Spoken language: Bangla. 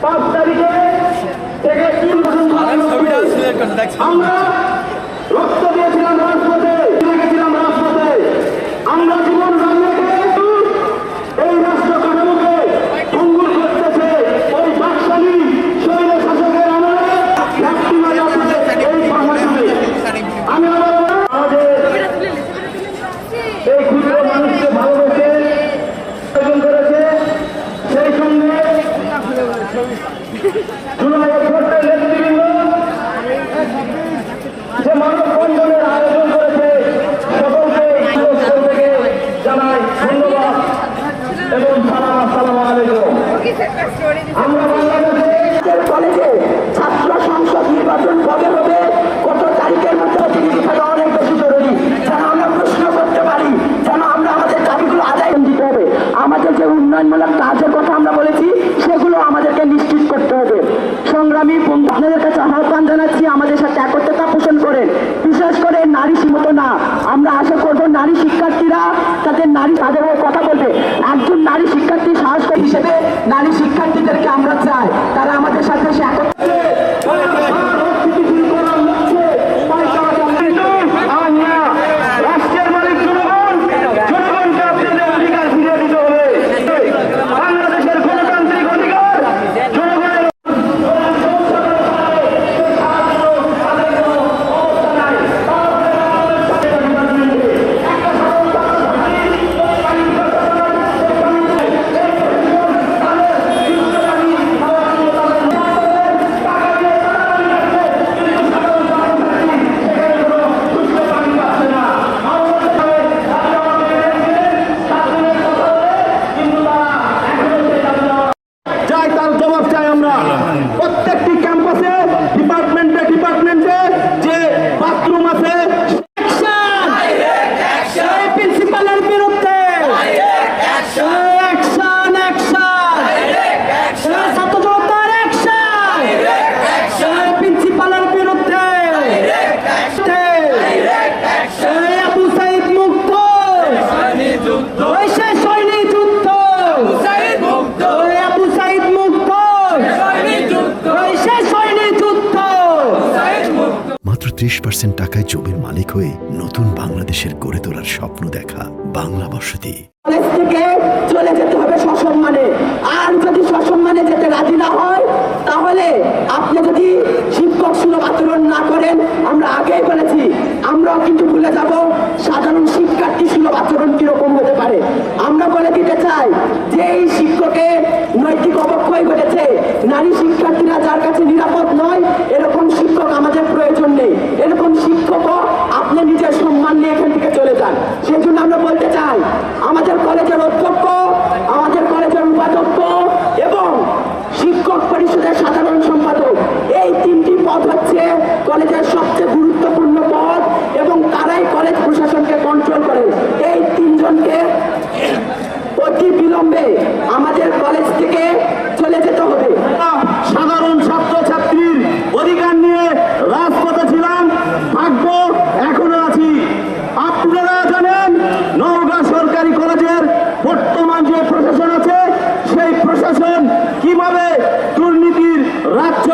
5 তারিখে থেকে 3 বছর আমরা রক্ত দিয়েছিলাম রাজপথে, লেগেছিলাম রাজপথে। আমরা জীবন রান্নাকে এই রাষ্ট্র কাঠামোকে ভঙ্গুর করতেছে ওই বাকশালী শৈল শাসকের আমলে এই প্রশাসনে। আমি আমাদের এই ক্ষুদ্র মানুষকে ভালোবেসে আয়োজন করেছে, সেই সঙ্গে জুলাই আগস্টের নেতৃবৃন্দ যে মানববন্ধনের আয়োজন করেছে সকলকে জানাই ধন্যবাদ এবং সালাম, আসসালামু আলাইকুম। আমরা বাংলাদেশের কলেজে ছাত্র সংসদ নির্বাচন কবে হবে, কত তারিখের মধ্যে প্রতিনিধি থাকা অনেক বেশি জরুরি, যেন আমরা প্রশ্ন করতে পারি, যেন আমরা আমাদের দাবিগুলো আদায় দিতে হবে। আমাদের যে উন্নয়নমূলক কাজের কথা আমরা বলেছি সেগুলো আমাদেরকে নিশ্চিত করতে হবে। সংগ্রামী বন্ধু, আপনাদের কাছে আহ্বান জানাচ্ছি আমাদের সাথে একত্রতা পোষণ করেন, বিশেষ করে নারী সীমিত না। আমরা আশা করব নারী শিক্ষার্থীরা তাদের হয়ে কথা বলবে। একজন নারী শিক্ষার্থী সাহস হিসেবে নারী শিক্ষার্থীদেরকে আমরা চাই তারা আমাদের সাথে রাষ্ট্রের মালিক জনগণ, জনগণকে আপনাদের অধিকার ফিরিয়ে দিতে হবে। বাংলাদেশের গণতান্ত্রিক অধিকার জনগণের প্রত্যেকটি ক্যাম্পাসে ডিপার্টমেন্টে যে বাথরুম আছে প্রিন্সিপালের বিরুদ্ধে প্রিন্সিপালের বিরুদ্ধে আবু সাইদ মুক্ত, সৈনিক যুদ্ধ, আবু সাইদ মুক্ত, মাত্র 30% টাকায় জমির মালিক হয়ে নতুন বাংলাদেশের গড়ে তোলার স্বপ্ন দেখা বাংলা বসতি। কলেজ থেকে চলে যেতে হবে সসম্মানে, আর যদি সসম্মানে যেতে রাজি না হয় তাহলে আপনি যদি শিক্ষক সুলভ আচরণ না করেন, আমরা আগেই বলেছি আমরাও কিন্তু ভুলে যাব সাধারণ শিক্ষার্থী সুলভ আচরণ কিরকম হতে পারে। আমরা বলে দিতে চাই যে এই শিক্ষকের নৈতিক অবক্ষয় ঘটেছে, নারী শিক্ষার্থীরা যার কাছে নিরাপদ নয় এরকম শিক্ষক আমাদের প্রয়োজন নেই। এরকম শিক্ষকও আপনি নিজের সম্মান নিয়ে এখান থেকে চলে যান। সেই জন্য আমরা বলতে চাই আমাদের কলেজের অধ্যক্ষ, আমাদের কলেজের উপাধ্যক্ষ এবং শিক্ষক পরিষদের সাধারণ সম্পাদক, এই 3টি পদ হচ্ছে কলেজের সবচেয়ে গুরুত্বপূর্ণ পদ এবং তারাই কলেজ প্রশাসনকে কন্ট্রোল করে। এই 3 জনকে অতি বিলম্বে আমাদের কলেজ থেকে চলে যেতে হবে। সাধারণ ছাত্রছাত্রীর অধিকার নিয়ে রাজপথে ছিলাম, থাকবো, এখনো আছি। আপনারা জানেন নওগাঁ সরকারি কলেজের বর্তমান যে প্রশাসন আছে সেই প্রশাসন কিভাবে দুর্নীতির রাজ্য